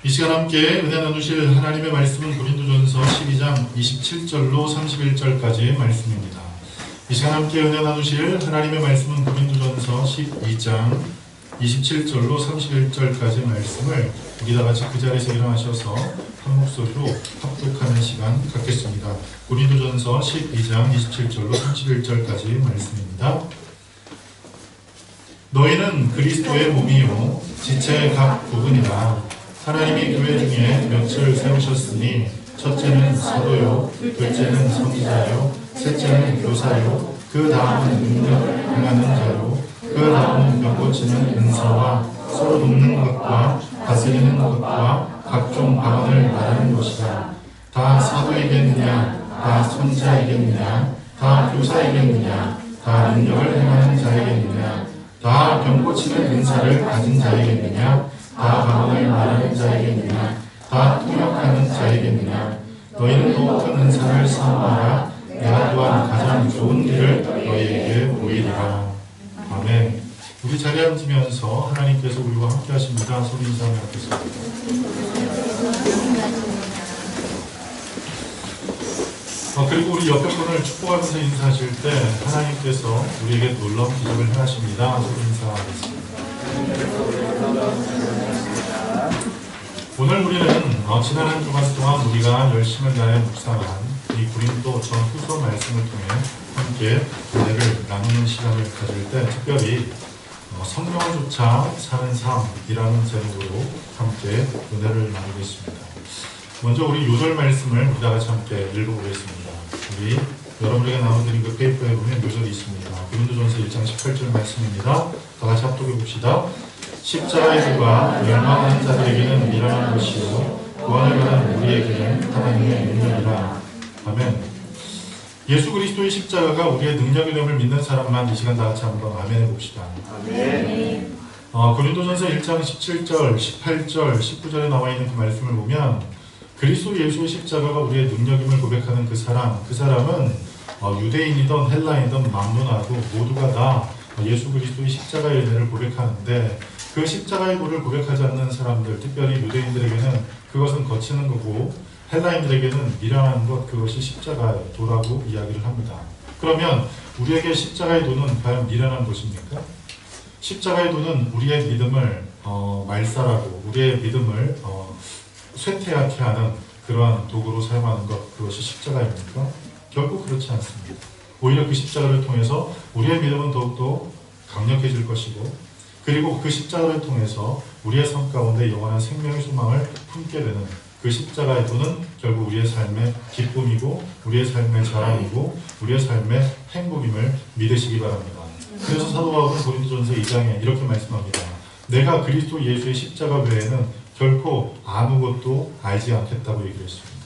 이 시간 함께 은혜 나누실 하나님의 말씀은 고린도전서 12장 27절로 31절까지의 말씀입니다. 이 시간 함께 은혜 나누실 하나님의 말씀은 고린도전서 12장 27절로 31절까지의 말씀을 우리 다 같이 그 자리에서 일어나셔서 한 목소리로 합독하는 시간 갖겠습니다. 고린도전서 12장 27절로 31절까지의 말씀입니다. 너희는 그리스도의 몸이요 지체의 각 부분이라. 하나님이 교회 중에 몇을 세우셨으니 첫째는 사도요, 둘째는 선지자요, 셋째는 교사요, 그 다음은 능력을 행하는 자요, 그 다음은 병 고치는 은사와 서로 돕는 것과 다스리는 것과 각종 방언을 말하는 것이다. 다 사도이겠느냐, 다 선지자이겠느냐, 다 교사이겠느냐, 다 능력을 행하는 자이겠느냐, 다 병 고치는 은사를 가진 자이겠느냐, 다 방언을 말하는 자이겠느냐, 다 통역하는 자이겠느냐. 너희는 또 어떤 은사를 사모하라. 내가 또한 가장 좋은 길을 너희에게 보이리라. 아멘. 우리 자리에 앉으면서 하나님께서 우리와 함께 하십니다. 소리 인사하며 하겠습니다. 그리고 우리 옆에 분을 축복하면서 인사하실 때 하나님께서 우리에게 놀라운 기적을 행하십니다. 소리 인사하겠습니다. 오늘 우리는 지난 한 주간 동안 우리가 열심을 다해 묵상한 이 고린도 전후서 말씀을 통해 함께 은혜를 나누는 시간을 가질 때 특별히 성령을 쫓아 사는 삶이라는 제목으로 함께 은혜를 나누겠습니다. 먼저 우리 요절 말씀을 우리 다 같이 함께 읽어보겠습니다. 우리 여러분에게 나눠드린 그 페이퍼에 보면 요절이 있습니다. 고린도전서 1장 18절 말씀입니다. 다 같이 합독해 봅시다. 십자가의 도가 멸망하는 자들에게는 미련한 것이요 구원을 받은 우리에게는 하나님의 능력이라. 아멘. 예수 그리스도의 십자가가 우리의 능력이 됨을 믿는 사람만 이 시간 다 같이 한번 아멘 해봅시다. 아멘. 고린도전서 1장 17절, 18절, 19절에 나와 있는 그 말씀을 보면 그리스도 예수의 십자가가 우리의 능력임을 고백하는 그 사람은 유대인이든 헬라인이든 만문하고 모두가 다 예수 그리스도의 십자가의 은혜를 고백하는데 그 십자가의 도를 고백하지 않는 사람들, 특별히 유대인들에게는 그것은 거치는 거고 헬라인들에게는 미련한 것, 그것이 십자가의 도라고 이야기를 합니다. 그러면 우리에게 십자가의 도는 과연 미련한 것입니까? 십자가의 도는 우리의 믿음을 말살하고 우리의 믿음을 쇠퇴하게 하는 그러한 도구로 사용하는 것, 그것이 십자가입니까? 결국 그렇지 않습니다. 오히려 그 십자가를 통해서 우리의 믿음은 더욱더 강력해질 것이고 그리고 그 십자가를 통해서 우리의 삶 가운데 영원한 생명의 소망을 품게 되는 그 십자가의 도는 결국 우리의 삶의 기쁨이고 우리의 삶의 자랑이고 우리의 삶의 행복임을 믿으시기 바랍니다. 그래서 사도 바울은 고린도전서 2장에 이렇게 말씀합니다. 내가 그리스도 예수의 십자가 외에는 결코 아무것도 알지 않겠다고 얘기를 했습니다.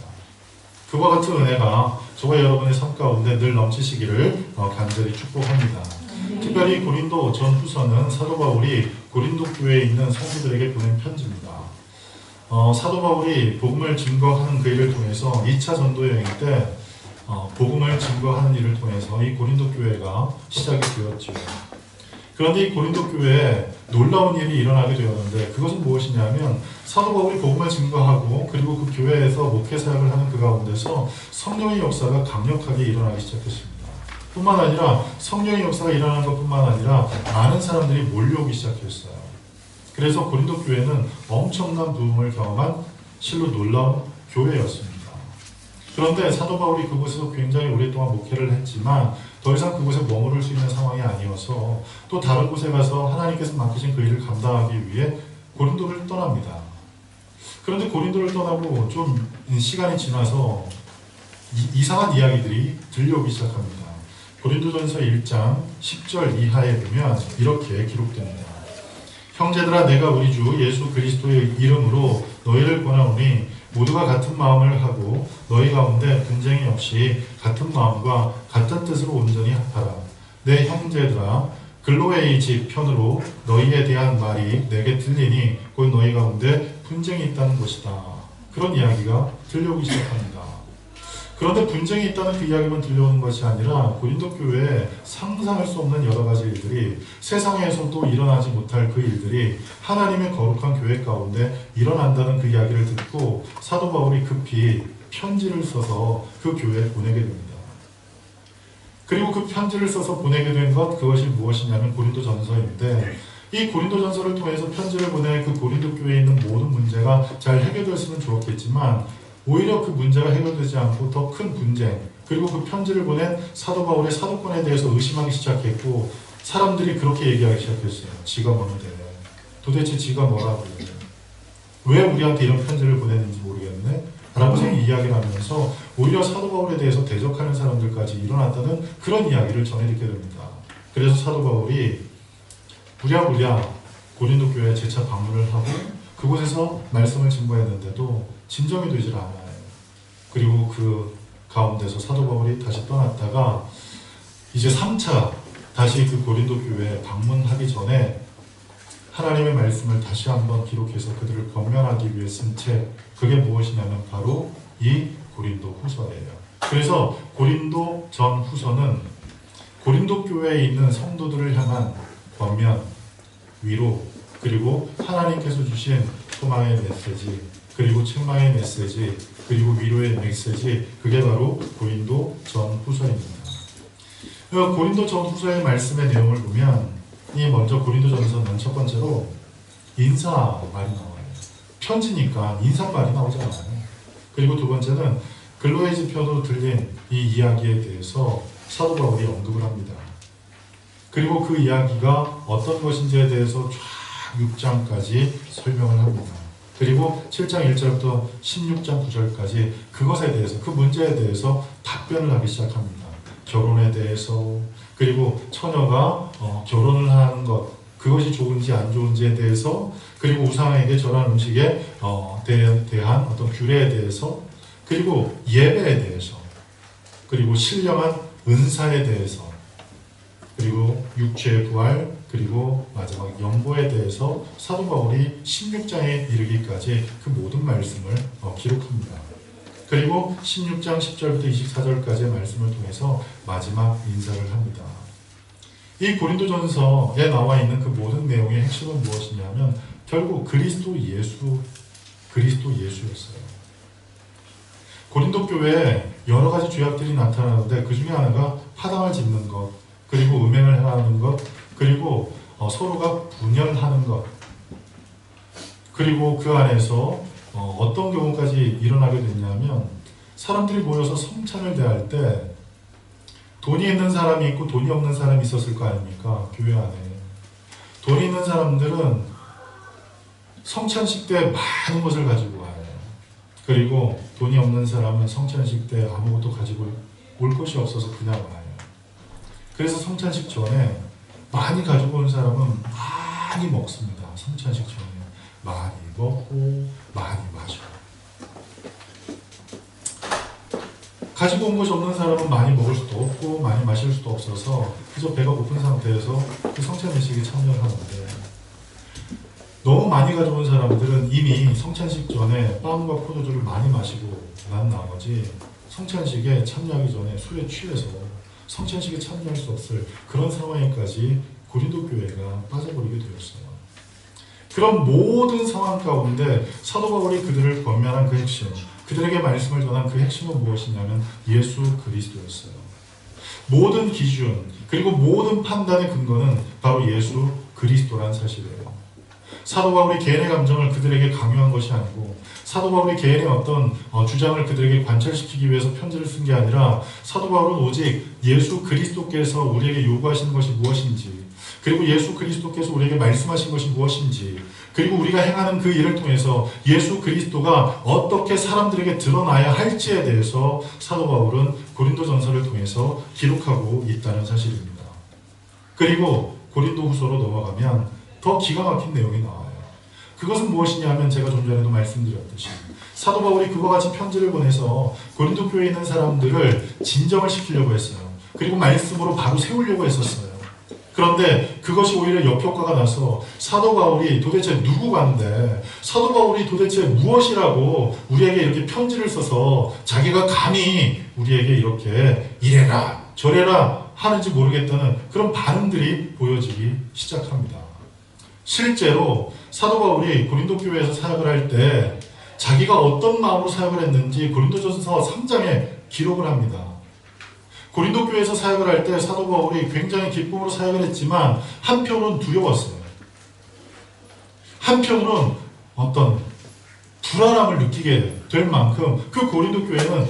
그와 같은 은혜가 저와 여러분의 삶 가운데 늘 넘치시기를 간절히 축복합니다. 특별히 고린도 전후서는 사도 바울이 고린도 교회에 있는 성도들에게 보낸 편지입니다. 사도 바울이 복음을 증거하는 그 일을 통해서 2차 전도 여행 때 복음을 증거하는 일을 통해서 이 고린도 교회가 시작이 되었지요. 그런데 이 고린도 교회에 놀라운 일이 일어나게 되었는데 그것은 무엇이냐면 사도 바울이 복음을 증거하고 그리고 그 교회에서 목회 사역을 하는 그 가운데서 성령의 역사가 강력하게 일어나기 시작했습니다. 뿐만 아니라 성령의 역사가 일어나는 것뿐만 아니라 많은 사람들이 몰려오기 시작했어요. 그래서 고린도 교회는 엄청난 부흥을 경험한 실로 놀라운 교회였습니다. 그런데 사도 바울이 그곳에서 굉장히 오랫동안 목회를 했지만 더 이상 그곳에 머무를 수 있는 상황이 아니어서 또 다른 곳에 가서 하나님께서 맡기신 그 일을 감당하기 위해 고린도를 떠납니다. 그런데 고린도를 떠나고 좀 시간이 지나서 이상한 이야기들이 들려오기 시작합니다. 고린도전서 1장 10절 이하에 보면 이렇게 기록됩니다. 형제들아 내가 우리 주 예수 그리스도의 이름으로 너희를 권하오니 모두가 같은 마음을 하고 너희 가운데 분쟁이 없이 같은 마음과 같은 뜻으로 온전히 합하라. 내 형제들아 글로웨이 집 편으로 너희에 대한 말이 내게 들리니 곧 너희 가운데 분쟁이 있다는 것이다. 그런 이야기가 들려오기 시작합니다. 그런데 분쟁이 있다는 그 이야기만 들려오는 것이 아니라 고린도 교회에 상상할 수 없는 여러 가지 일들이, 세상에서도 일어나지 못할 그 일들이 하나님의 거룩한 교회 가운데 일어난다는 그 이야기를 듣고 사도 바울이 급히 편지를 써서 그 교회에 보내게 됩니다. 그리고 그 편지를 써서 보내게 된 것, 그것이 무엇이냐면 고린도전서인데, 이 고린도전서를 통해서 편지를 보내 그 고린도 교회에 있는 모든 문제가 잘 해결됐으면 좋았겠지만 오히려 그 문제가 해결되지 않고 더 큰 분쟁, 그리고 그 편지를 보낸 사도 바울의 사도권에 대해서 의심하기 시작했고, 사람들이 그렇게 얘기하기 시작했어요. 지가 뭐는데 도대체 지가 뭐라고, 왜 우리한테 이런 편지를 보냈는지 모르겠네 라고 이야기를 하면서 오히려 사도 바울에 대해서 대적하는 사람들까지 일어났다는 그런 이야기를 전해 듣게 됩니다. 그래서 사도 바울이 부랴부랴 고린도 교회에 재차 방문을 하고 그곳에서 말씀을 증거했는데도 진정이 되질 않아요. 그리고 그 가운데서 사도 바울이 다시 떠났다가 이제 3차 다시 그 고린도 교회에 방문하기 전에 하나님의 말씀을 다시 한번 기록해서 그들을 권면하기 위해 쓴 책, 그게 무엇이냐면 바로 이 고린도 후서예요. 그래서 고린도 전 후서는 고린도 교회에 있는 성도들을 향한 권면, 위로, 그리고 하나님께서 주신 소망의 메시지, 그리고 책망의 메시지, 그리고 위로의 메시지, 그게 바로 고린도 전 후서입니다. 고린도 전 후서의 말씀의 내용을 보면 이 먼저 고린도전서는 첫 번째로 인사말이 나와요. 편지니까 인사말이 나오잖아요. 그리고 두 번째는 글로의 지표로 들린 이 이야기에 대해서 사도 바울이 언급을 합니다. 그리고 그 이야기가 어떤 것인지에 대해서 쫙 6장까지 설명을 합니다. 그리고 7장 1절부터 16장 9절까지 그것에 대해서, 그 문제에 대해서 답변을 하기 시작합니다. 결혼에 대해서, 그리고 처녀가 결혼을 하는 것, 그것이 좋은지 안 좋은지에 대해서, 그리고 우상에게 절한 음식에 대한 어떤 규례에 대해서, 그리고 예배에 대해서, 그리고 신령한 은사에 대해서, 그리고 육체의 부활, 그리고 마지막 영보에 대해서 사도 바울이 16장에 이르기까지 그 모든 말씀을 기록합니다. 그리고 16장 10절부터 24절까지의 말씀을 통해서 마지막 인사를 합니다. 이 고린도전서에 나와 있는 그 모든 내용의 핵심은 무엇이냐면 결국 그리스도 예수였어요. 고린도 교회에 여러 가지 죄악들이 나타나는데 그 중에 하나가 파당을 짓는 것, 그리고 음행을 행하는 것, 그리고 서로가 분열하는 것, 그리고 그 안에서 어떤 경우까지 일어나게 됐냐면 사람들이 모여서 성찬을 대할 때 돈이 있는 사람이 있고 돈이 없는 사람이 있었을 거 아닙니까? 교회 안에. 돈이 있는 사람들은 성찬식 때 많은 것을 가지고 와요. 그리고 돈이 없는 사람은 성찬식 때 아무것도 가지고 올 것이 없어서 그냥 와요. 그래서 성찬식 전에 많이 가지고 온 사람은 많이 먹습니다. 성찬식 전에 많이 먹고 많이 마셔요. 가지고 온 것이 없는 사람은 많이 먹을 수도 없고 많이 마실 수도 없어서 그저 배가 고픈 상태에서 그 성찬식에 참여를 하는데, 너무 많이 가져온 사람들은 이미 성찬식 전에 빵과 포도주를 많이 마시고 난 나머지 성찬식에 참여하기 전에 술에 취해서 성찬식에 참여할 수 없을 그런 상황에까지 고린도 교회가 빠져버리게 되었어요. 그런 모든 상황 가운데 사도 바울이 그들을 권면한 그 핵심, 그들에게 말씀을 전한 그 핵심은 무엇이냐면 예수 그리스도였어요. 모든 기준, 그리고 모든 판단의 근거는 바로 예수 그리스도란 사실이에요. 사도 바울이 개인의 감정을 그들에게 강요한 것이 아니고, 사도 바울이 개인의 어떤 주장을 그들에게 관철시키기 위해서 편지를 쓴 게 아니라, 사도 바울은 오직 예수 그리스도께서 우리에게 요구하시는 것이 무엇인지, 그리고 예수 그리스도께서 우리에게 말씀하신 것이 무엇인지, 그리고 우리가 행하는 그 일을 통해서 예수 그리스도가 어떻게 사람들에게 드러나야 할지에 대해서 사도 바울은 고린도전서를 통해서 기록하고 있다는 사실입니다. 그리고 고린도 후서로 넘어가면 더 기가 막힌 내용이 나와요. 그것은 무엇이냐면 제가 좀 전에도 말씀드렸듯이 사도 바울이 그와 같이 편지를 보내서 고린도 교회에 있는 사람들을 진정을 시키려고 했어요. 그리고 말씀으로 바로 세우려고 했었어요. 그런데 그것이 오히려 역효과가 나서 사도 바울이 도대체 누구간데, 사도 바울이 도대체 무엇이라고 우리에게 이렇게 편지를 써서 자기가 감히 우리에게 이렇게 이래라 저래라 하는지 모르겠다는 그런 반응들이 보여지기 시작합니다. 실제로 사도 바울이 고린도 교회에서 사역을 할 때 자기가 어떤 마음으로 사역을 했는지 고린도전서 3장에 기록을 합니다. 고린도 교회에서 사역을 할 때 사도 바울이 굉장히 기쁨으로 사역을 했지만 한편으로는 두려웠어요. 한편으로는 어떤 불안함을 느끼게 될 만큼 그 고린도 교회는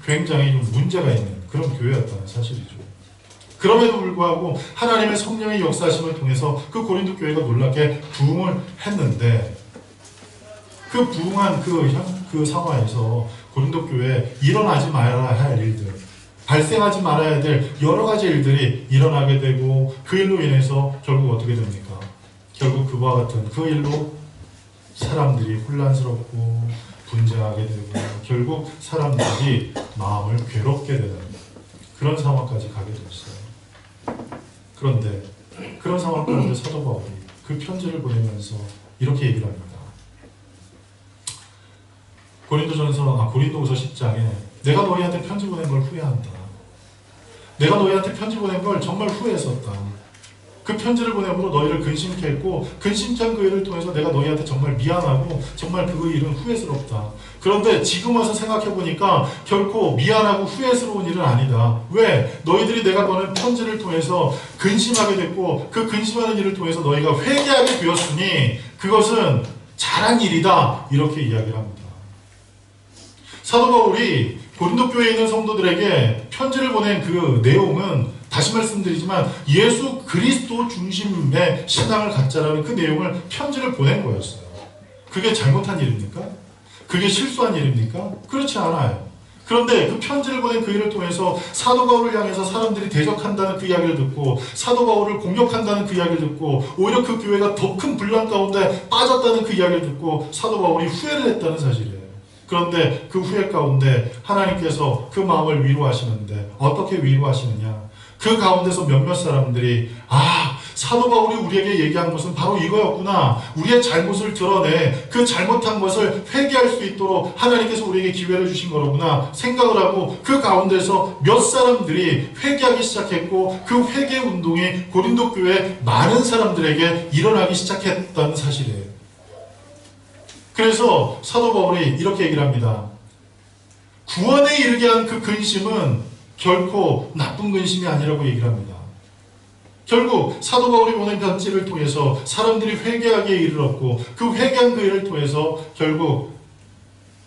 굉장히 좀 문제가 있는 그런 교회였다는 사실이죠. 그럼에도 불구하고 하나님의 성령의 역사하심을 통해서 그 고린도 교회가 놀랍게 부흥을 했는데, 그 부흥한 그 상황에서 고린도 교회에 일어나지 말아야 할 일들, 발생하지 말아야 될 여러 가지 일들이 일어나게 되고, 그 일로 인해서 결국 어떻게 됩니까? 결국 그와 같은 그 일로 사람들이 혼란스럽고 분쟁하게 되고, 결국 사람들이 마음을 괴롭게 되는 그런 상황까지 가게 됐어요. 그런데 그런 상황 가운데 사도 바울이 그 편지를 보내면서 이렇게 얘기를 합니다. 고린도후서 10장에 내가 너희한테 편지 보낸 걸 후회한다. 내가 너희한테 편지 보낸 걸 정말 후회했었다. 그 편지를 보내므로 너희를 근심케 했고, 근심케 한 그 일을 통해서 내가 너희한테 정말 미안하고 정말 그 일은 후회스럽다. 그런데 지금 와서 생각해보니까 결코 미안하고 후회스러운 일은 아니다. 왜? 너희들이 내가 보낸 편지를 통해서 근심하게 됐고, 그 근심하는 일을 통해서 너희가 회개하게 되었으니 그것은 잘한 일이다. 이렇게 이야기를 합니다. 사도 바울이 고린도 교회에 있는 성도들에게 편지를 보낸 그 내용은 다시 말씀드리지만 예수 그리스도 중심의 신앙을 갖자라는 그 내용을 편지를 보낸 거였어요. 그게 잘못한 일입니까? 그게 실수한 일입니까? 그렇지 않아요. 그런데 그 편지를 보낸 그 일을 통해서 사도 바울을 향해서 사람들이 대적한다는 그 이야기를 듣고, 사도 바울을 공격한다는 그 이야기를 듣고, 오히려 그 교회가 더 큰 분란 가운데 빠졌다는 그 이야기를 듣고 사도 바울이 후회를 했다는 사실이에요. 그런데 그 후회 가운데 하나님께서 그 마음을 위로하시는데 어떻게 위로하시느냐? 그 가운데서 몇몇 사람들이 사도 바울이 우리에게 얘기한 것은 바로 이거였구나. 우리의 잘못을 드러내 그 잘못한 것을 회개할 수 있도록 하나님께서 우리에게 기회를 주신 거로구나 생각을 하고, 그 가운데서 몇 사람들이 회개하기 시작했고, 그 회개 운동이 고린도 교회 많은 사람들에게 일어나기 시작했다는 사실이에요. 그래서 사도 바울이 이렇게 얘기를 합니다. 구원에 이르게 한 그 근심은 결코 나쁜 근심이 아니라고 얘기를 합니다. 결국 사도 바울이 보낸 편지를 통해서 사람들이 회개하기에 이르렀고, 그 회개한 그 일을 통해서 결국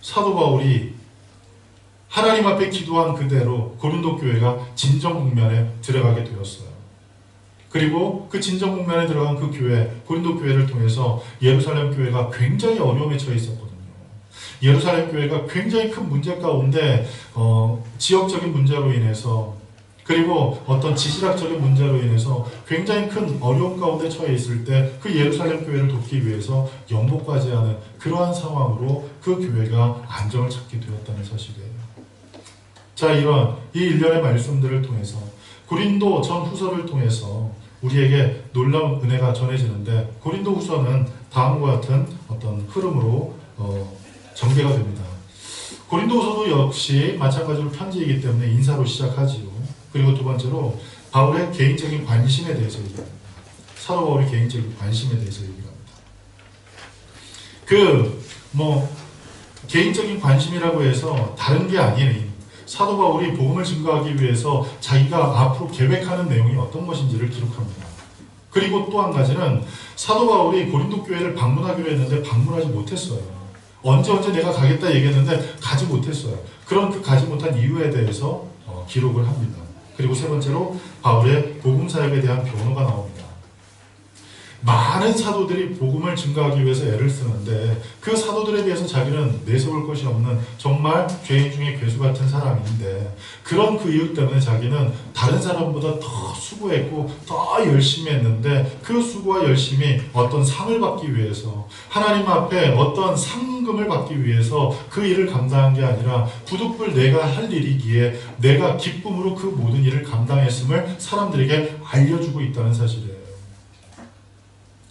사도 바울이 하나님 앞에 기도한 그대로 고린도 교회가 진정 국면에 들어가게 되었어요. 그리고 그 진정 국면에 들어간 그 교회, 고린도 교회를 통해서 예루살렘 교회가 굉장히 어려움에 처해 있었거든요. 예루살렘 교회가 굉장히 큰 문제 가운데 지역적인 문제로 인해서, 그리고 어떤 지질학적인 문제로 인해서 굉장히 큰 어려움 가운데 처해 있을 때 그 예루살렘 교회를 돕기 위해서 연복까지 하는 그러한 상황으로 그 교회가 안정을 찾게 되었다는 사실이에요. 자, 이런 이 일련의 말씀들을 통해서 고린도 전 후서를 통해서 우리에게 놀라운 은혜가 전해지는데, 고린도 후서는 다음과 같은 어떤 흐름으로 전개가 됩니다. 고린도 후서도 역시 마찬가지로 편지이기 때문에 인사로 시작하지요. 그리고 두 번째로 바울의 개인적인 관심에 대해서 얘기합니다. 사도 바울의 개인적인 관심에 대해서 얘기합니다. 개인적인 관심이라고 해서 다른 게 아니에요. 사도 바울이 복음을 증거하기 위해서 자기가 앞으로 계획하는 내용이 어떤 것인지를 기록합니다. 그리고 또 한 가지는 사도 바울이 고린도 교회를 방문하기로 했는데 방문하지 못했어요. 언제 내가 가겠다 얘기했는데 가지 못했어요. 그런 그 가지 못한 이유에 대해서 기록을 합니다. 그리고 세 번째로 바울의 복음 사역에 대한 변호가 나옵니다. 많은 사도들이 복음을 증거하기 위해서 애를 쓰는데 그 사도들에 비해서 자기는 내세울 것이 없는 정말 죄인 중에 괴수 같은 사람인데 그런 그 이유 때문에 자기는 다른 사람보다 더 수고했고 더 열심히 했는데 그 수고와 열심이 어떤 상을 받기 위해서 하나님 앞에 어떤 상금을 받기 위해서 그 일을 감당한 게 아니라 부득불 내가 할 일이기에 내가 기쁨으로 그 모든 일을 감당했음을 사람들에게 알려주고 있다는 사실이에요.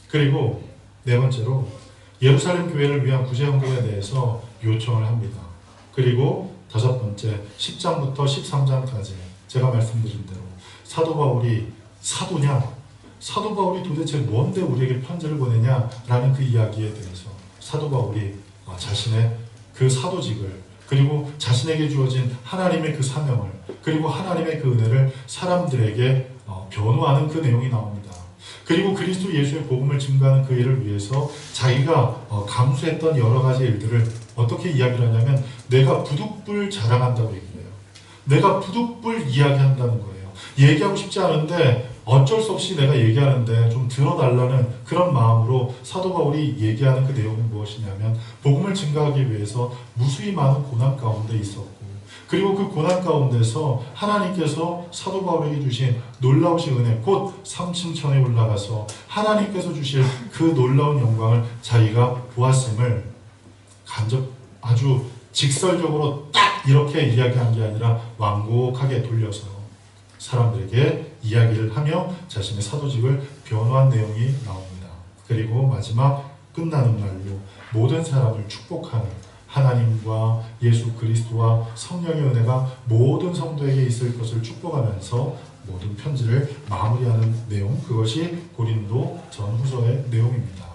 그리고 네 번째로 예루살렘 교회를 위한 구제 헌금에 대해서 요청을 합니다. 그리고 다섯 번째 10장부터 13장까지 제가 말씀드린 대로 사도 바울이 사도냐? 사도 바울이 도대체 뭔데 우리에게 편지를 보내냐라는 그 이야기에 대해서 사도 바울이 자신의 그 사도직을 그리고 자신에게 주어진 하나님의 그 사명을 그리고 하나님의 그 은혜를 사람들에게 변호하는 그 내용이 나옵니다. 그리고 그리스도 예수의 복음을 증거하는 그 일을 위해서 자기가 감수했던 여러 가지 일들을 어떻게 이야기를 하냐면 내가 부득불 자랑한다고 얘기해요. 내가 부득불 이야기한다는 거예요. 얘기하고 싶지 않은데 어쩔 수 없이 내가 얘기하는데 좀 들어달라는 그런 마음으로 사도 바울이 얘기하는 그 내용은 무엇이냐면 복음을 증거하기 위해서 무수히 많은 고난 가운데 있었고 그리고 그 고난 가운데서 하나님께서 사도 바울에게 주신 놀라우신 은혜 곧 3층천에 올라가서 하나님께서 주실 그 놀라운 영광을 자기가 보았음을 아주 직설적으로 딱 이렇게 이야기한 게 아니라 완곡하게 돌려서 사람들에게 이야기를 하며 자신의 사도직을 변호한 내용이 나옵니다. 그리고 마지막 끝나는 말로 모든 사람을 축복하는 하나님과 예수 그리스도와 성령의 은혜가 모든 성도에게 있을 것을 축복하면서 모든 편지를 마무리하는 내용, 그것이 고린도 전후서의 내용입니다.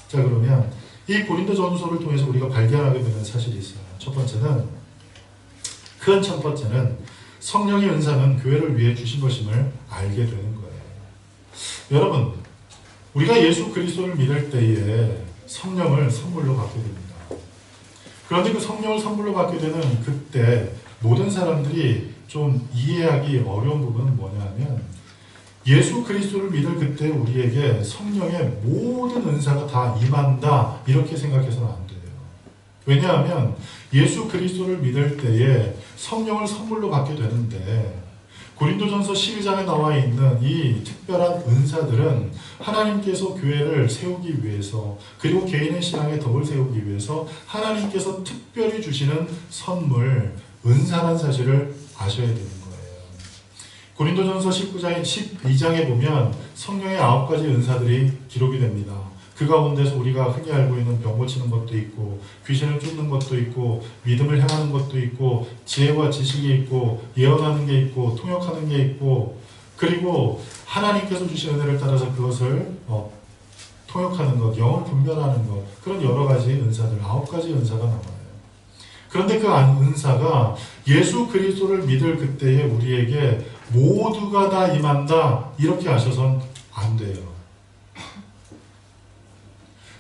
자, 그러면 이 고린도 전후서를 통해서 우리가 발견하게 되는 사실이 있어요. 첫 번째는 성령의 은사는 교회를 위해 주신 것임을 알게 되는 거예요. 여러분, 우리가 예수 그리스도를 믿을 때에 성령을 선물로 받게 됩니다. 그런데 그 성령을 선물로 받게 되는 그때 모든 사람들이 좀 이해하기 어려운 부분은 뭐냐면 예수 그리스도를 믿을 그때 우리에게 성령의 모든 은사가 다 임한다 이렇게 생각해서는 안 돼요. 왜냐하면 예수 그리스도를 믿을 때에 성령을 선물로 받게 되는데 고린도전서 12장에 나와 있는 이 특별한 은사들은 하나님께서 교회를 세우기 위해서 그리고 개인의 신앙에 덕을 세우기 위해서 하나님께서 특별히 주시는 선물, 은사라는 사실을 아셔야 되는 거예요. 고린도전서 12장에 보면 성령의 9가지 은사들이 기록이 됩니다. 그 가운데서 우리가 흔히 알고 있는 병 고치는 것도 있고 귀신을 쫓는 것도 있고 믿음을 향하는 것도 있고 지혜와 지식이 있고 예언하는 게 있고 통역하는 게 있고 그리고 하나님께서 주신 은혜를 따라서 그것을 통역하는 것, 영을 분별하는 것 그런 여러 가지 은사들 9가지 은사가 나와요. 그런데 그 은사가 예수 그리스도를 믿을 그때에 우리에게 모두가 다 임한다 이렇게 하셔선 안 돼요.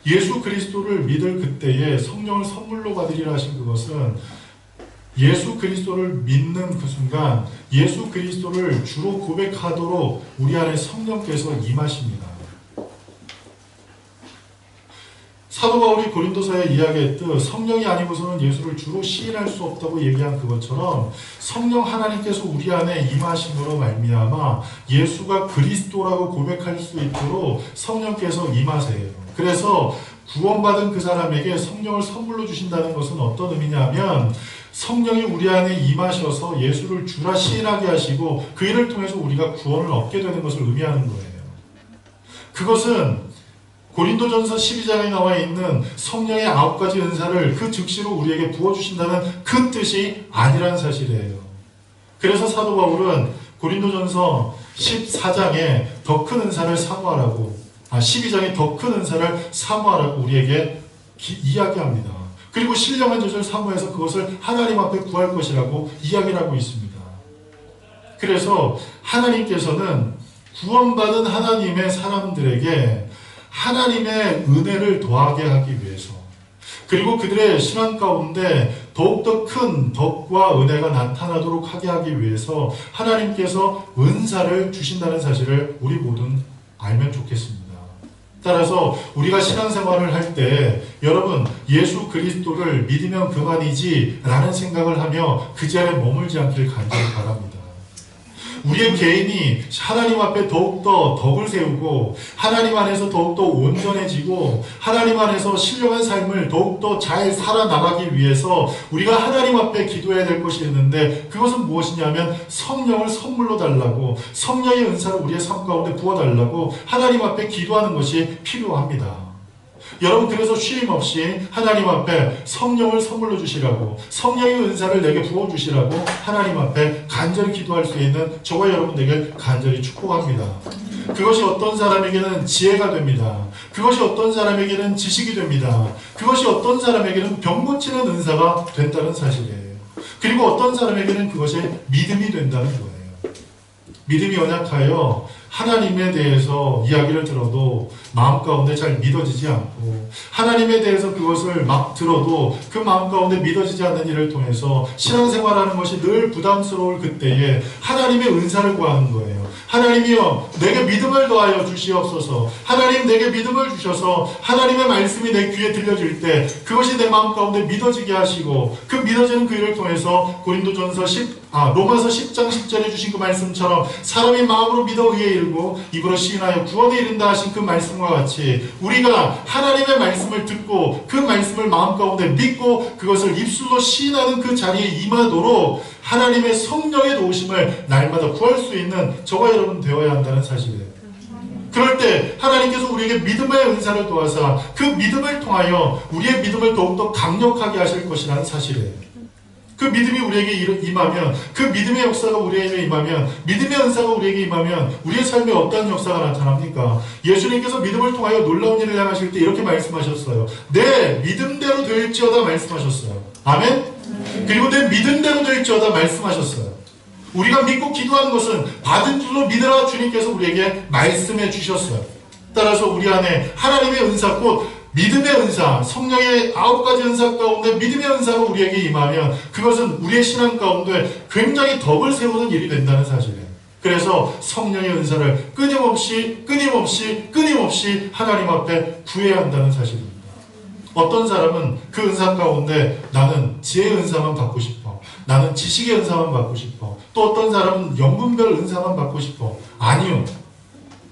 예수 그리스도를 믿을 그때에 성령을 선물로 받으리라 하신 그것은 예수 그리스도를 믿는 그 순간 예수 그리스도를 주로 고백하도록 우리 안에 성령께서 임하십니다. 사도 바울이 고린도서에 이야기했듯 성령이 아니고서는 예수를 주로 시인할 수 없다고 얘기한 그것처럼 성령 하나님께서 우리 안에 임하심으로 말미암아 예수가 그리스도라고 고백할 수 있도록 성령께서 임하세요. 그래서 구원받은 그 사람에게 성령을 선물로 주신다는 것은 어떤 의미냐면 성령이 우리 안에 임하셔서 예수를 주라 시인하게 하시고 그 일을 통해서 우리가 구원을 얻게 되는 것을 의미하는 거예요. 그것은 고린도전서 12장에 나와 있는 성령의 9가지 은사를 그 즉시로 우리에게 부어주신다는 그 뜻이 아니라는 사실이에요. 그래서 사도 바울은 고린도전서 14장에 더 큰 은사를 사모하라고 12장에 더 큰 은사를 사모하라고 우리에게 이야기합니다. 그리고 신령한 젖을 사모해서 그것을 하나님 앞에 구할 것이라고 이야기를 하고 있습니다. 그래서 하나님께서는 구원받은 하나님의 사람들에게 하나님의 은혜를 더하게 하기 위해서 그리고 그들의 신앙 가운데 더욱더 큰 덕과 은혜가 나타나도록 하게 하기 위해서 하나님께서 은사를 주신다는 사실을 우리 모두는 알면 좋겠습니다. 따라서 우리가 신앙생활을 할 때 여러분 예수 그리스도를 믿으면 그만이지 라는 생각을 하며 그 자리에 머물지 않기를 간절히 바랍니다. 우리의 개인이 하나님 앞에 더욱더 덕을 세우고 하나님 안에서 더욱더 온전해지고 하나님 안에서 신령한 삶을 더욱더 잘 살아나가기 위해서 우리가 하나님 앞에 기도해야 될 것이 있는데 그것은 무엇이냐면 성령을 선물로 달라고 성령의 은사를 우리의 삶 가운데 부어달라고 하나님 앞에 기도하는 것이 필요합니다. 여러분 그래서 쉼없이 하나님 앞에 성령을 선물로 주시라고 성령의 은사를 내게 부어주시라고 하나님 앞에 간절히 기도할 수 있는 저와 여러분에게 간절히 축복합니다. 그것이 어떤 사람에게는 지혜가 됩니다. 그것이 어떤 사람에게는 지식이 됩니다. 그것이 어떤 사람에게는 병 고치는 은사가 된다는 사실이에요. 그리고 어떤 사람에게는 그것이 믿음이 된다는 거예요. 믿음이 연약하여 하나님에 대해서 이야기를 들어도 마음 가운데 잘 믿어지지 않고 하나님에 대해서 그것을 막 들어도 그 마음 가운데 믿어지지 않는 일을 통해서 신앙생활하는 것이 늘 부담스러울 그때에 하나님의 은사를 구하는 거예요. 하나님이여 내게 믿음을 더하여 주시옵소서. 하나님 내게 믿음을 주셔서 하나님의 말씀이 내 귀에 들려질 때 그것이 내 마음 가운데 믿어지게 하시고 그 믿어지는 그 일을 통해서 로마서 10장 10절에 주신 그 말씀처럼 사람이 마음으로 믿어 의에 이르고 입으로 시인하여 구원에 이른다 하신 그 말씀과 같이 우리가 하나님의 말씀을 듣고 그 말씀을 마음 가운데 믿고 그것을 입술로 시인하는 그 자리에 임하도록 하나님의 성령의 도우심을 날마다 구할 수 있는 저와 여러분 되어야 한다는 사실이에요. 그럴 때 하나님께서 우리에게 믿음의 은사를 도와서 그 믿음을 통하여 우리의 믿음을 더욱더 강력하게 하실 것이라는 사실이에요. 그 믿음이 우리에게 임하면 그 믿음의 역사가 우리에게 임하면 믿음의 은사가 우리에게 임하면 우리의 삶에 어떤 역사가 나타납니까? 예수님께서 믿음을 통하여 놀라운 일을 행하실 때 이렇게 말씀하셨어요. 내 믿음대로 될지어다 말씀하셨어요. 아멘? 그리고 내 믿음대로 될지어다 말씀하셨어요. 우리가 믿고 기도하는 것은 받은 줄로 믿으라 주님께서 우리에게 말씀해 주셨어요. 따라서 우리 안에 하나님의 은사 곧 믿음의 은사, 성령의 9가지 은사 가운데 믿음의 은사가 우리에게 임하면 그것은 우리의 신앙 가운데 굉장히 덕을 세우는 일이 된다는 사실이에요. 그래서 성령의 은사를 끊임없이 하나님 앞에 구해야 한다는 사실입니다. 어떤 사람은 그 은사 가운데 나는 지혜의 은사만 받고 싶어. 나는 지식의 은사만 받고 싶어. 또 어떤 사람은 영분별 은사만 받고 싶어. 아니요.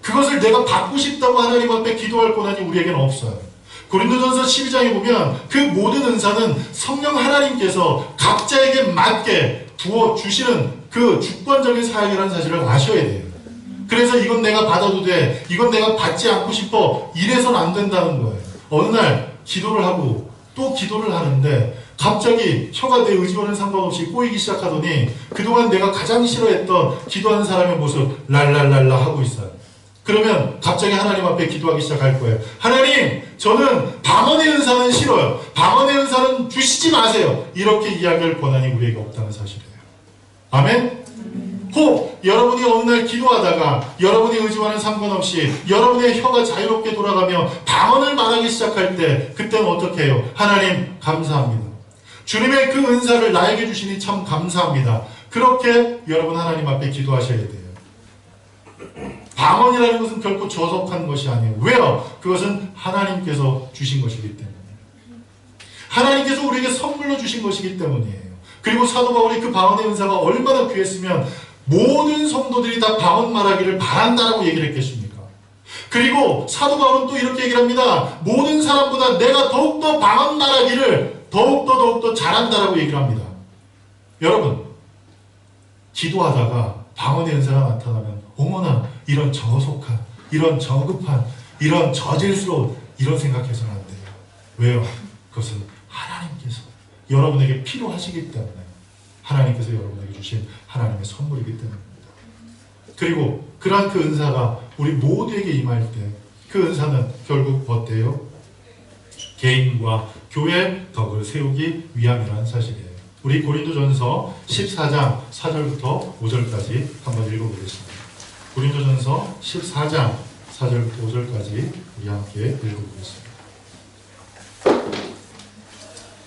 그것을 내가 받고 싶다고 하나님 앞에 기도할 권한이 우리에게는 없어요. 고린도전서 12장에 보면 그 모든 은사는 성령 하나님께서 각자에게 맞게 부어주시는 그 주권적인 사역이라는 사실을 아셔야 돼요. 그래서 이건 내가 받아도 돼, 이건 내가 받지 않고 싶어, 이래서는 안 된다는 거예요. 어느 날 기도를 하고 또 기도를 하는데 갑자기 혀가 내 의지와는 상관없이 꼬이기 시작하더니 그동안 내가 가장 싫어했던 기도하는 사람의 모습 랄랄랄라 하고 있어요. 그러면 갑자기 하나님 앞에 기도하기 시작할 거예요. 하나님, 저는 방언의 은사는 싫어요. 방언의 은사는 주시지 마세요. 이렇게 이야기할 권한이 우리에게 없다는 사실이에요. 아멘? 혹 여러분이 어느 날 기도하다가 여러분의 의지와는 상관없이 여러분의 혀가 자유롭게 돌아가며 방언을 말하기 시작할 때 그때는 어떻게 해요? 하나님 감사합니다. 주님의 그 은사를 나에게 주시니 참 감사합니다. 그렇게 여러분 하나님 앞에 기도하셔야 돼요. 방언이라는 것은 결코 저속한 것이 아니에요. 왜요? 그것은 하나님께서 주신 것이기 때문에. 하나님께서 우리에게 선물로 주신 것이기 때문이에요. 그리고 사도 바울이 그 방언의 은사가 얼마나 귀했으면 모든 성도들이 다 방언 말하기를 바란다라고 얘기를 했겠습니까? 그리고 사도 바울은 또 이렇게 얘기를 합니다. 모든 사람보다 내가 더욱더 방언 말하기를 더욱더 잘한다라고 얘기를 합니다. 여러분, 기도하다가 방언의 은사가 나타나면 어머나 이런 저속한, 이런 저급한, 이런 저질스러운 이런 생각해서는 안 돼요. 왜요? 그것은 하나님께서 여러분에게 필요하시기 때문에 하나님께서 여러분에게 주신 하나님의 선물이기 때문입니다. 그리고 그러한 그 은사가 우리 모두에게 임할 때 그 은사는 결국 어때요? 개인과 교회의 덕을 세우기 위함이라는 사실이에요. 우리 고린도전서 14장 4절부터 5절까지 한번 읽어보겠습니다. 고린도전서 14장 4절부터 5절까지 우리 함께 읽어보겠습니다.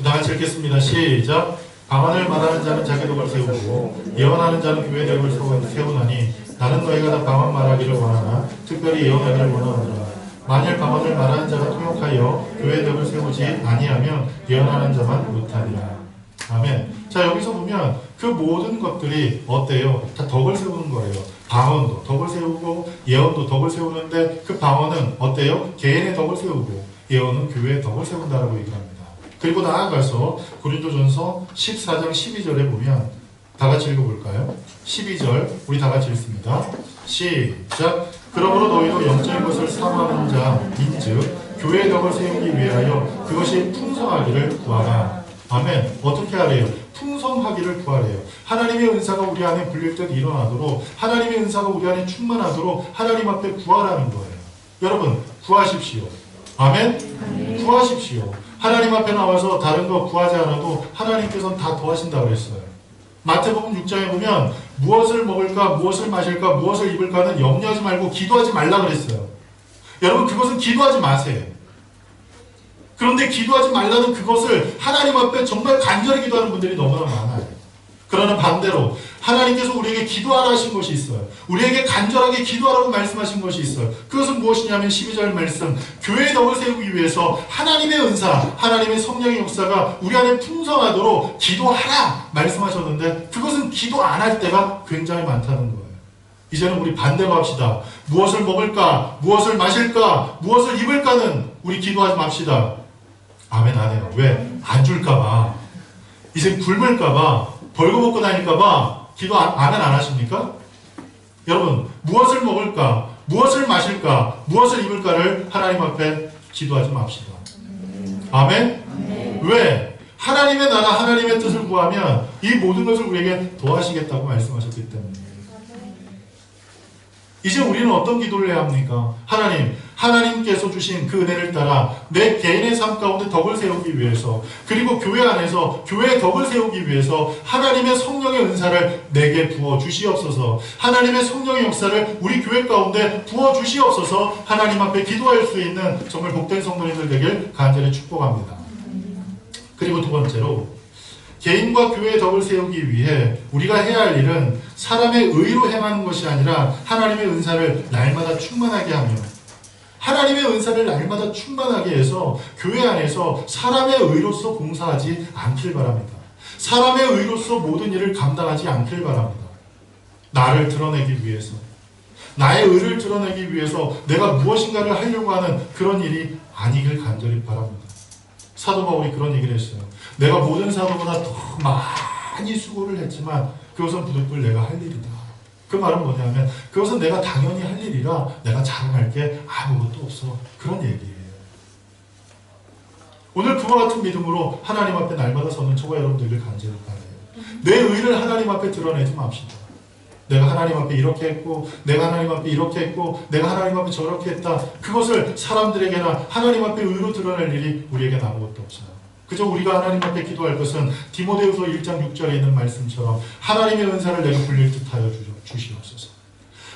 다 같이 읽겠습니다. 시작. 방언을 말하는 자는 자기 덕을 세우고 예언하는 자는 교회 덕을 세우나니 나는 너희가 다 방언 말하기를 원하나 특별히 예언하기를 원하노라. 만일 방언을 말하는 자가 통역하여 교회의 덕을 세우지 아니하면 예언하는 자만 못하리라. 아멘. 자, 여기서 보면 그 모든 것들이 어때요? 다 덕을 세우는 거예요. 방언도 덕을 세우고 예언도 덕을 세우는데 그 방언은 어때요? 개인의 덕을 세우고 예언은 교회의 덕을 세운다라고 얘기합니다. 그리고 나아가서 고린도전서 14장 12절에 보면 다 같이 읽어볼까요? 12절 우리 다 같이 읽습니다. 시작. 그러므로 너희도 영적인 것을 사모하는 자인즉 교회의 덕을 세우기 위하여 그것이 풍성하기를 구하라. 아멘. 어떻게 하래요? 풍성하기를 구하래요. 하나님의 은사가 우리 안에 불릴 때 일어나도록, 하나님의 은사가 우리 안에 충만하도록 하나님 앞에 구하라는 거예요. 여러분, 구하십시오. 아멘? 구하십시오. 하나님 앞에 나와서 다른 거 구하지 않아도 하나님께서는 다 도와신다고 했어요. 마태복음 6장에 보면 무엇을 먹을까, 무엇을 마실까, 무엇을 입을까는 염려하지 말고 기도하지 말라 그랬어요. 여러분, 그것은 기도하지 마세요. 그런데 기도하지 말라는 그것을 하나님 앞에 정말 간절히 기도하는 분들이 너무나 많아요. 그러나 반대로 하나님께서 우리에게 기도하라 하신 것이 있어요. 우리에게 간절하게 기도하라고 말씀하신 것이 있어요. 그것은 무엇이냐면 12절 말씀, 교회의 덕을 세우기 위해서 하나님의 은사, 하나님의 성령의 역사가 우리 안에 풍성하도록 기도하라 말씀하셨는데 그것은 기도 안 할 때가 굉장히 많다는 거예요. 이제는 우리 반대로 합시다. 무엇을 먹을까, 무엇을 마실까, 무엇을 입을까는 우리 기도하지 맙시다. 아멘 안 해요. 왜? 안 줄까봐. 이제 굶을까봐, 벌거벗고 다닐까봐 기도 아멘 안 하십니까? 여러분, 무엇을 먹을까, 무엇을 마실까, 무엇을 입을까를 하나님 앞에 기도하지 맙시다. 아멘? 왜? 하나님의 나라, 하나님의 뜻을 구하면 이 모든 것을 우리에게 도와주시겠다고 말씀하셨기 때문에. 이제 우리는 어떤 기도를 해야 합니까? 하나님께서 주신 그 은혜를 따라 내 개인의 삶 가운데 덕을 세우기 위해서, 그리고 교회 안에서 교회의 덕을 세우기 위해서 하나님의 성령의 은사를 내게 부어 주시옵소서. 하나님의 성령의 역사를 우리 교회 가운데 부어 주시옵소서. 하나님 앞에 기도할 수 있는 정말 복된 성도님들 되길 간절히 축복합니다. 그리고 두 번째로, 개인과 교회의 덕을 세우기 위해 우리가 해야 할 일은 사람의 의로 행하는 것이 아니라 하나님의 은사를 날마다 충만하게 하며, 하나님의 은사를 날마다 충만하게 해서 교회 안에서 사람의 의로서 봉사하지 않길 바랍니다. 사람의 의로서 모든 일을 감당하지 않길 바랍니다. 나를 드러내기 위해서, 나의 의를 드러내기 위해서 내가 무엇인가를 하려고 하는 그런 일이 아니길 간절히 바랍니다. 사도 바울이 그런 얘기를 했어요. 내가 모든 사도보다 더 많이 수고를 했지만 그것은 부득불 내가 할 일이다. 그 말은 뭐냐면 그것은 내가 당연히 할 일이라 내가 자랑할 게 아무것도 없어. 그런 얘기예요. 오늘 그와 같은 믿음으로 하나님 앞에 날마다 서는 저와 여러분들을 간절히 바라요. 내 의를 하나님 앞에 드러내지 맙시다. 내가 하나님 앞에 이렇게 했고, 내가 하나님 앞에 이렇게 했고, 내가 하나님 앞에 저렇게 했다. 그것을 사람들에게나 하나님 앞에 의로 드러낼 일이 우리에게 아무것도 없어요. 그저 우리가 하나님 앞에 기도할 것은 디모데후서 1장 6절에 있는 말씀처럼 하나님의 은사를 내가 불릴 듯하여 주시옵소서.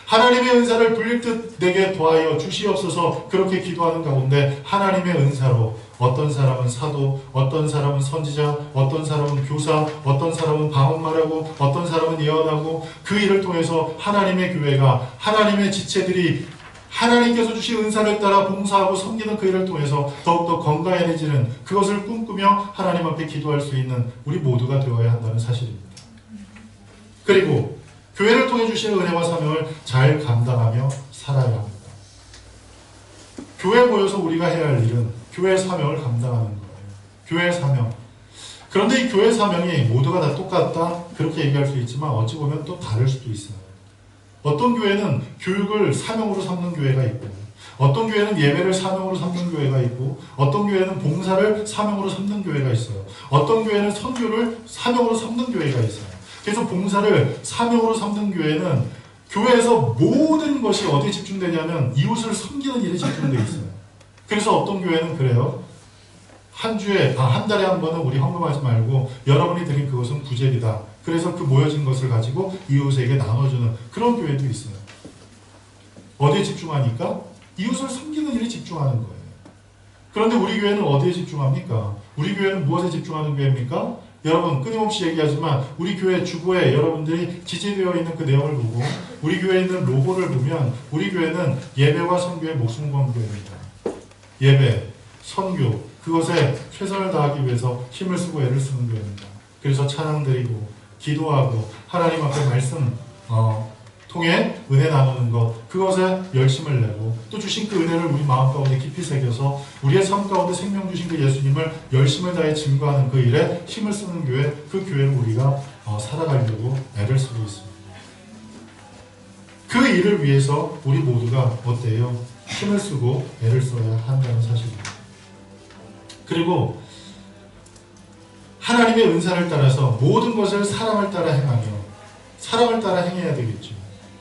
하나님의 은사를 불릴 듯 내게 도하여 주시옵소서. 그렇게 기도하는 가운데 하나님의 은사로 어떤 사람은 사도, 어떤 사람은 선지자, 어떤 사람은 교사, 어떤 사람은 방언 말하고, 어떤 사람은 예언하고, 그 일을 통해서 하나님의 교회가, 하나님의 지체들이 하나님께서 주신 은사를 따라 봉사하고 섬기는 그 일을 통해서 더욱더 건강해지는 그것을 꿈꾸며 하나님 앞에 기도할 수 있는 우리 모두가 되어야 한다는 사실입니다. 그리고 교회를 통해 주신 은혜와 사명을 잘 감당하며 살아야 합니다. 교회에 모여서 우리가 해야 할 일은 교회의 사명을 감당하는 거예요. 교회의 사명. 그런데 이 교회의 사명이 모두가 다 똑같다? 그렇게 얘기할 수 있지만 어찌 보면 또 다를 수도 있어요. 어떤 교회는 교육을 사명으로 삼는 교회가 있고, 어떤 교회는 예배를 사명으로 삼는 교회가 있고, 어떤 교회는 봉사를 사명으로 삼는 교회가 있어요. 어떤 교회는 선교를 사명으로 삼는 교회가 있어요. 그래서 봉사를 사명으로 삼는 교회는 교회에서 모든 것이 어디에 집중되냐면 이웃을 섬기는 일에 집중되어 있어요. 그래서 어떤 교회는 그래요. 한 달에 한 번은 우리 헌금하지 말고 여러분이 드린 그것은 부재리다. 그래서 그 모여진 것을 가지고 이웃에게 나눠주는 그런 교회도 있어요. 어디에 집중하니까? 이웃을 섬기는 일에 집중하는 거예요. 그런데 우리 교회는 어디에 집중합니까? 우리 교회는 무엇에 집중하는 교회입니까? 여러분 끊임없이 얘기하지만 우리 교회 주보에 여러분들이 지지되어 있는 그 내용을 보고 우리 교회에 있는 로고를 보면 우리 교회는 예배와 선교의 목숨 건 교회입니다. 예배, 선교, 그것에 최선을 다하기 위해서 힘을 쓰고 애를 쓰는 교회입니다. 그래서 찬양 드리고 기도하고 하나님 앞에 말씀 통해 은혜 나누는 것, 그것에 열심을 내고 또 주신 그 은혜를 우리 마음 가운데 깊이 새겨서 우리의 삶 가운데 생명 주신 그 예수님을 열심을 다해 증거하는 그 일에 힘을 쓰는 교회, 그 교회를 우리가 살아가려고 애를 쓰고 있습니다. 그 일을 위해서 우리 모두가 어때요? 힘을 쓰고 애를 써야 한다는 사실입니다. 그리고 하나님의 은사를 따라서 모든 것을 사랑을 따라 행하며 사랑을 따라 행해야 되겠죠.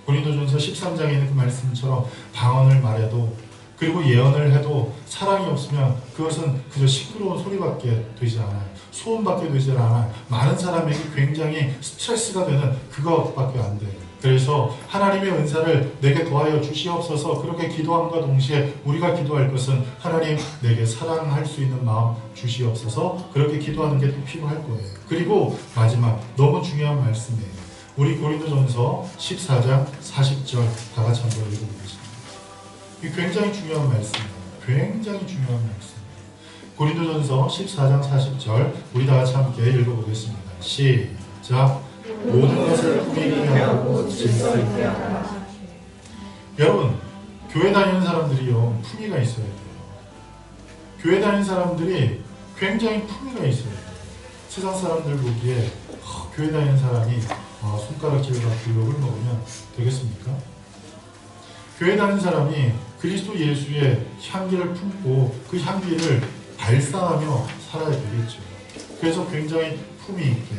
고린도전서 13장에 있는 그 말씀처럼 방언을 말해도 그리고 예언을 해도 사랑이 없으면 그것은 그저 시끄러운 소리밖에 되지 않아요. 소음밖에 되지 않아요. 많은 사람에게 굉장히 스트레스가 되는 그것밖에 안 돼요. 그래서 하나님의 은사를 내게 더하여 주시옵소서 그렇게 기도함과 동시에 우리가 기도할 것은 하나님 내게 사랑할 수 있는 마음 주시옵소서 그렇게 기도하는 게 또 필요할 거예요. 그리고 마지막 너무 중요한 말씀이에요. 우리 고린도전서 14장 40절 다 같이 한번 읽어보겠습니다. 이게 굉장히 중요한 말씀이에요. 굉장히 중요한 말씀이에요. 고린도전서 14장 40절 우리 다 같이 함께 읽어보겠습니다. 시작. 모든 것을 품이게 하고 질서 있게 하라. 여러분, 교회 다니는 사람들이요 품위가 있어야 돼요. 교회 다니는 사람들이 굉장히 품위가 있어야 돼요. 세상 사람들 보기에 교회 다니는 사람이 손가락질과 굴욕을 먹으면 되겠습니까? 교회 다니는 사람이 그리스도 예수의 향기를 품고 그 향기를 발산하며 살아야 되겠죠. 그래서 굉장히 품위 있게,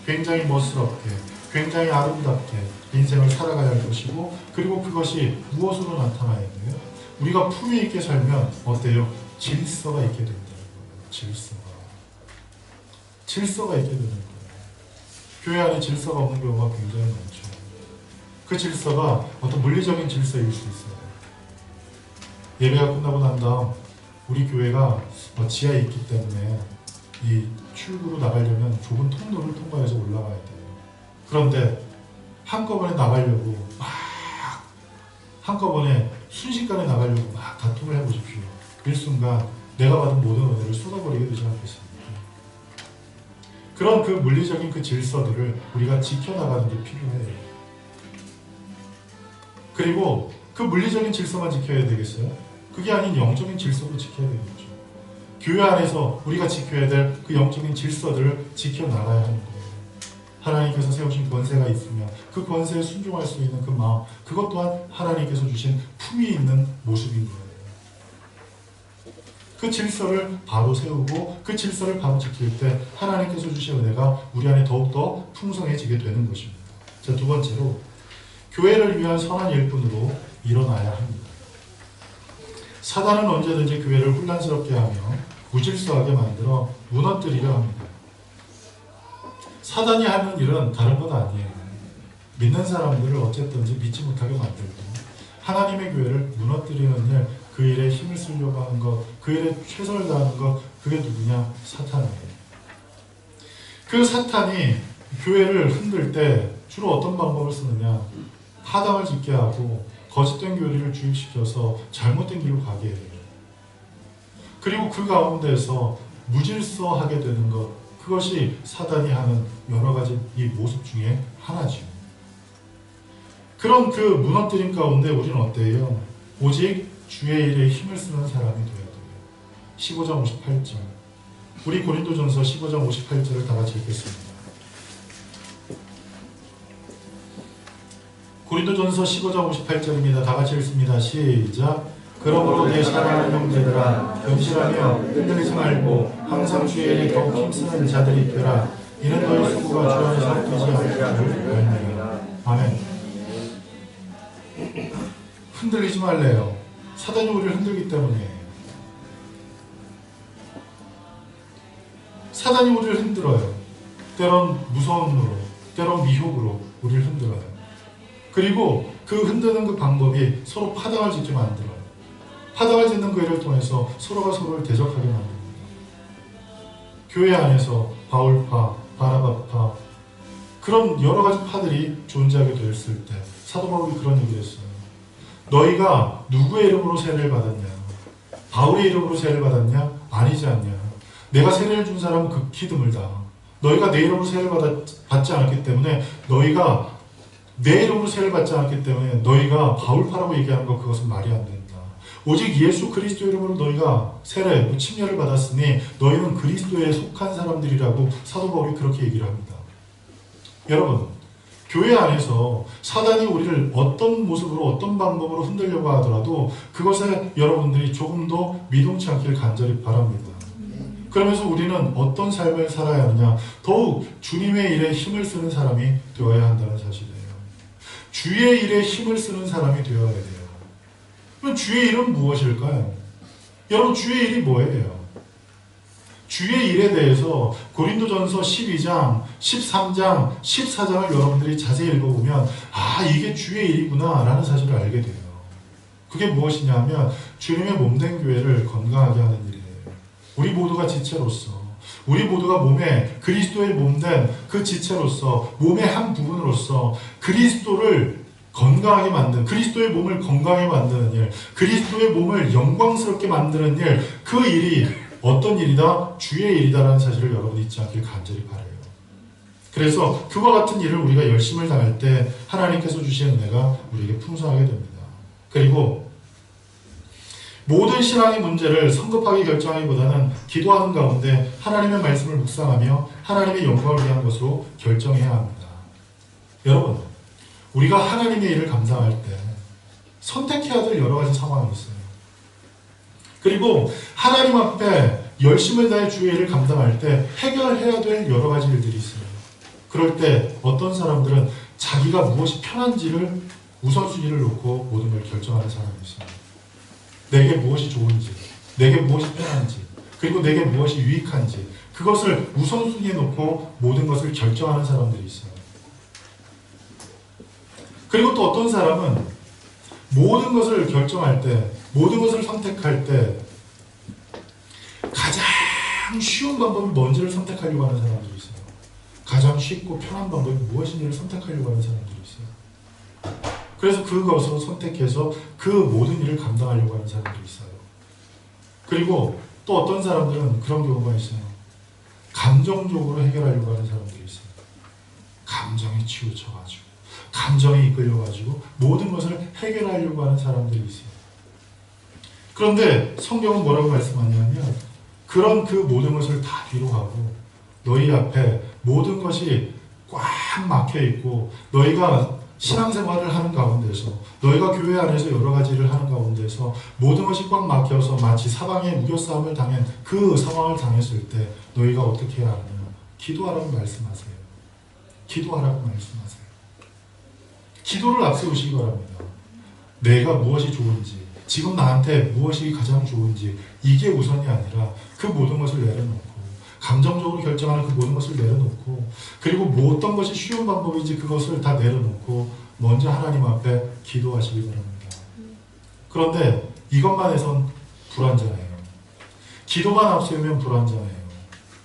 굉장히 멋스럽게, 굉장히 아름답게 인생을 살아가야 할 것이고 그리고 그것이 무엇으로 나타나야 돼요? 우리가 품위 있게 살면 어때요? 질서가 있게 된다는 거예요. 질서가 있게 되는 거예요. 교회 안에 질서가 없는 경우가 굉장히 많죠. 그 질서가 어떤 물리적인 질서일 수 있어요. 예배가 끝나고 난 다음 우리 교회가 지하에 있기 때문에 이 출구로 나가려면 좁은 통로를 통과해서 올라가야 돼요. 그런데 한꺼번에 나가려고 한꺼번에 순식간에 나가려고 막 다툼을 해보십시오. 일순간 내가 받은 모든 은혜를 쏟아버리게 되지 않겠습니까? 그런 그 물리적인 그 질서들을 우리가 지켜나가는 게 필요해요. 그리고 그 물리적인 질서만 지켜야 되겠어요? 그게 아닌 영적인 질서도 지켜야 되겠죠. 교회 안에서 우리가 지켜야 될 그 영적인 질서들을 지켜나가야 하는 거예요. 하나님께서 세우신 권세가 있으면 그 권세에 순종할 수 있는 그 마음, 그것 또한 하나님께서 주신 품위 있는 모습인 거예요. 그 질서를 바로 세우고 그 질서를 바로 지킬 때 하나님께서 주신 은혜가 우리 안에 더욱더 풍성해지게 되는 것입니다. 자, 두 번째로 교회를 위한 선한 일꾼으로 일어나야 합니다. 사단은 언제든지 교회를 혼란스럽게 하며 무질서하게 만들어 무너뜨리려 합니다. 사단이 하는 일은 다른 것 아니에요. 믿는 사람들을 어쨌든지 믿지 못하게 만들고 하나님의 교회를 무너뜨리는 일, 그 일에 힘을 쓰려고 하는 것, 그 일에 최선을 다하는 것, 그게 누구냐? 사탄이에요. 그 사탄이 교회를 흔들 때 주로 어떤 방법을 쓰느냐? 하당을 짓게 하고 거짓된 교리를 주입시켜서 잘못된 길로 가게 해요. 그리고 그 가운데서 무질서하게 되는 것, 그것이 사단이 하는 여러 가지 이 모습 중에 하나죠. 그런 그 무너뜨림 가운데 우리는 어때요? 오직 주의 일에 힘을 쓰는 사람이 되어야 돼요. 15장 58절. 우리 고린도전서 15장 58절을 다 같이 읽겠습니다. 고린도전서 15장 58절입니다. 다 같이 읽습니다. 시작. 그러므로 내 사랑하는 형제들아, 견실하며 흔들리지 말고 항상 주의 일에 더욱 힘쓰는 자들이 되라. 이는 너희 수고가 주 안에서 뛰지 않을 줄 알미라. 아멘. 흔들리지 말래요. 사단이 우리를 흔들기 때문에. 사단이 우리를 흔들어요. 때론 무서움으로, 때론 미혹으로 우리를 흔들어요. 그리고 그 흔드는 그 방법이 서로 파당을 짓게 만들어요. 파당을 짓는 그 일을 통해서 서로가 서로를 대적하게 만듭니다. 교회 안에서 바울파, 바나바파 그런 여러 가지 파들이 존재하게 되었을 때 사도 바울이 그런 얘기를 했어요. 너희가 누구의 이름으로 세례를 받았냐? 바울의 이름으로 세례를 받았냐? 아니지 않냐? 내가 세례를 준 사람은 극히 드물다. 너희가 내 이름으로 세례를 받지 않았기 때문에 너희가 내 이름으로 세례를 받지 않았기 때문에 너희가 바울파라고 얘기하는 것 그것은 말이 안 된다. 오직 예수 그리스도 이름으로 너희가 세례, 침례를 받았으니 너희는 그리스도에 속한 사람들이라고 사도 바울이 그렇게 얘기를 합니다. 여러분, 교회 안에서 사단이 우리를 어떤 모습으로 어떤 방법으로 흔들려고 하더라도 그것에 여러분들이 조금 더 미동치 않길 간절히 바랍니다. 그러면서 우리는 어떤 삶을 살아야 하느냐? 더욱 주님의 일에 힘을 쓰는 사람이 되어야 한다는 사실이에요. 주의 일에 힘을 쓰는 사람이 되어야 돼요. 그럼 주의 일은 무엇일까요? 여러분, 주의 일이 뭐예요? 주의 일에 대해서 고린도전서 12장, 13장, 14장을 여러분들이 자세히 읽어보면 이게 주의 일이구나 라는 사실을 알게 돼요. 그게 무엇이냐 하면 주님의 몸된 교회를 건강하게 하는 일이에요. 우리 모두가 지체로서, 우리 모두가 몸에 그리스도의 몸된 그 지체로서, 몸의 한 부분으로서 그리스도를 건강하게 만드는, 그리스도의 몸을 건강하게 만드는 일, 그리스도의 몸을 영광스럽게 만드는 일, 그 일이 어떤 일이다? 주의 일이다라는 사실을 여러분이 잊지 않길 간절히 바라요. 그래서 그와 같은 일을 우리가 열심을 다할 때 하나님께서 주신 은혜가 우리에게 풍성하게 됩니다. 그리고 모든 신앙의 문제를 성급하게 결정하기보다는 기도하는 가운데 하나님의 말씀을 묵상하며 하나님의 영광을 위한 것으로 결정해야 합니다. 여러분, 우리가 하나님의 일을 감당할 때 선택해야 될 여러 가지 상황이 있어요. 그리고 하나님 앞에 열심을 다해 주의 일을 감당할 때 해결해야 될 여러 가지 일들이 있어요. 그럴 때 어떤 사람들은 자기가 무엇이 편한지를 우선순위를 놓고 모든 걸 결정하는 사람이 있어요. 내게 무엇이 좋은지, 내게 무엇이 편한지, 그리고 내게 무엇이 유익한지 그것을 우선순위에 놓고 모든 것을 결정하는 사람들이 있어요. 그리고 또 어떤 사람은 모든 것을 결정할 때, 모든 것을 선택할 때 가장 쉬운 방법이 뭔지를 선택하려고 하는 사람들이 있어요. 가장 쉽고 편한 방법이 무엇인지를 선택하려고 하는 사람들이 있어요. 그래서 그것을 선택해서 그 모든 일을 감당하려고 하는 사람들이 있어요. 그리고 또 어떤 사람들은 그런 경우가 있어요. 감정적으로 해결하려고 하는 사람들이 있어요. 감정에 치우쳐가지고, 감정에 이끌려가지고 모든 것을 해결하려고 하는 사람들이 있어요. 그런데 성경은 뭐라고 말씀하냐면 그런 그 모든 것을 다 뒤로 하고 너희 앞에 모든 것이 꽉 막혀있고 너희가 신앙생활을 하는 가운데서 너희가 교회 안에서 여러 가지 일을 하는 가운데서 모든 것이 꽉 막혀서 마치 사방에 우겨싸움을 당한 그 상황을 당했을 때 너희가 어떻게 해야 하느냐? 기도하라고 말씀하세요. 기도하라고 말씀하세요. 기도를 앞세우시기 바랍니다. 내가 무엇이 좋은지, 지금 나한테 무엇이 가장 좋은지 이게 우선이 아니라 그 모든 것을 내려놓고 감정적으로 결정하는 그 모든 것을 내려놓고 그리고 뭐 어떤 것이 쉬운 방법인지 그것을 다 내려놓고 먼저 하나님 앞에 기도하시기 바랍니다. 그런데 이것만 해선 불완전해요. 기도만 앞세우면 불완전해요.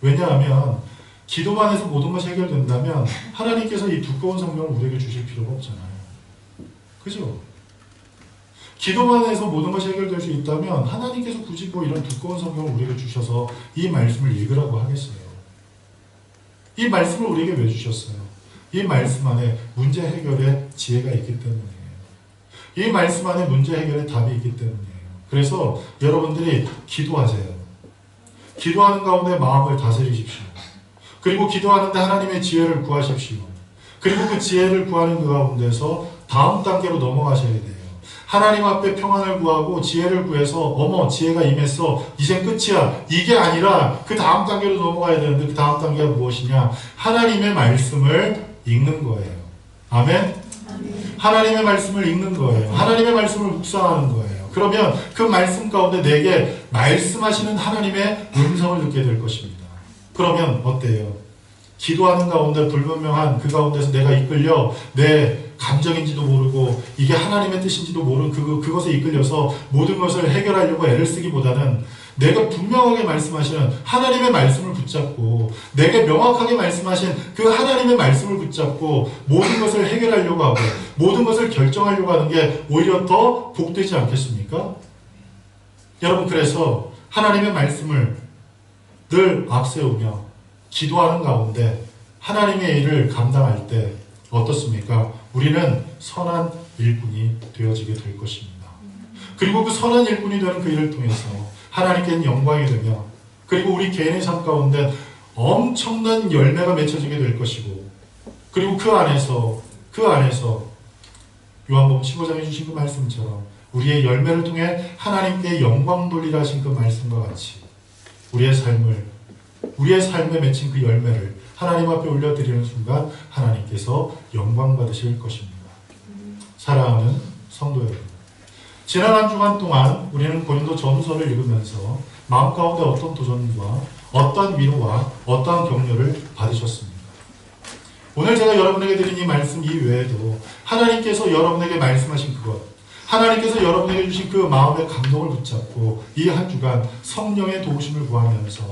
왜냐하면 기도만 해서 모든 것이 해결된다면 하나님께서 이 두꺼운 성경을 우리에게 주실 필요가 없잖아요. 그죠? 기도만 해서 모든 것이 해결될 수 있다면 하나님께서 굳이 뭐 이런 두꺼운 성경을 우리에게 주셔서 이 말씀을 읽으라고 하겠어요. 이 말씀을 우리에게 왜 주셨어요? 이 말씀 안에 문제 해결의 지혜가 있기 때문이에요. 이 말씀 안에 문제 해결의 답이 있기 때문이에요. 그래서 여러분들이 기도하세요. 기도하는 가운데 마음을 다스리십시오. 그리고 기도하는데 하나님의 지혜를 구하십시오. 그리고 그 지혜를 구하는 그 가운데서 다음 단계로 넘어가셔야 돼요. 하나님 앞에 평안을 구하고 지혜를 구해서 어머 지혜가 임했어 이젠 끝이야 이게 아니라 그 다음 단계로 넘어가야 되는데 그 다음 단계가 무엇이냐? 하나님의 말씀을 읽는 거예요. 아멘? 하나님의 말씀을 읽는 거예요. 하나님의 말씀을 묵상하는 거예요. 그러면 그 말씀 가운데 내게 말씀하시는 하나님의 음성을 듣게 될 것입니다. 그러면 어때요? 기도하는 가운데 불분명한 그 가운데서 내가 이끌려 내 감정인지도 모르고 이게 하나님의 뜻인지도 모르는 그것에 이끌려서 모든 것을 해결하려고 애를 쓰기보다는 내가 분명하게 말씀하시는 하나님의 말씀을 붙잡고 내게 명확하게 말씀하신 그 하나님의 말씀을 붙잡고 모든 것을 해결하려고 하고 모든 것을 결정하려고 하는 게 오히려 더 복되지 않겠습니까? 여러분, 그래서 하나님의 말씀을 늘 앞세우며 기도하는 가운데 하나님의 일을 감당할 때 어떻습니까? 우리는 선한 일꾼이 되어지게 될 것입니다. 그리고 그 선한 일꾼이 되는 그 일을 통해서 하나님께는 영광이 되며 그리고 우리 개인의 삶 가운데 엄청난 열매가 맺혀지게 될 것이고 그리고 그 안에서 요한복음 15장에 주신 그 말씀처럼 우리의 열매를 통해 하나님께 영광 돌리라 하신 그 말씀과 같이 우리의 삶에 맺힌 그 열매를 하나님 앞에 올려드리는 순간 하나님께서 영광 받으실 것입니다. 사랑하는 성도 여러분, 지난 한 주간 동안 우리는 고린도 전서를 읽으면서 마음 가운데 어떤 도전과 어떤 위로와 어떠한 격려를 받으셨습니까? 오늘 제가 여러분에게 드린 이 말씀 이외에도 하나님께서 여러분에게 말씀하신 그것, 하나님께서 여러분에게 주신 그 마음의 감동을 붙잡고 이 한 주간 성령의 도우심을 구하면서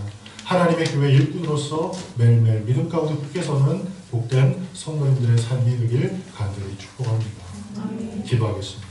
하나님의 교회 일꾼으로서 매일매일 믿음 가운데 굳게 서는 복된 성도님들의 삶이 되길 간절히 축복합니다. 기도하겠습니다.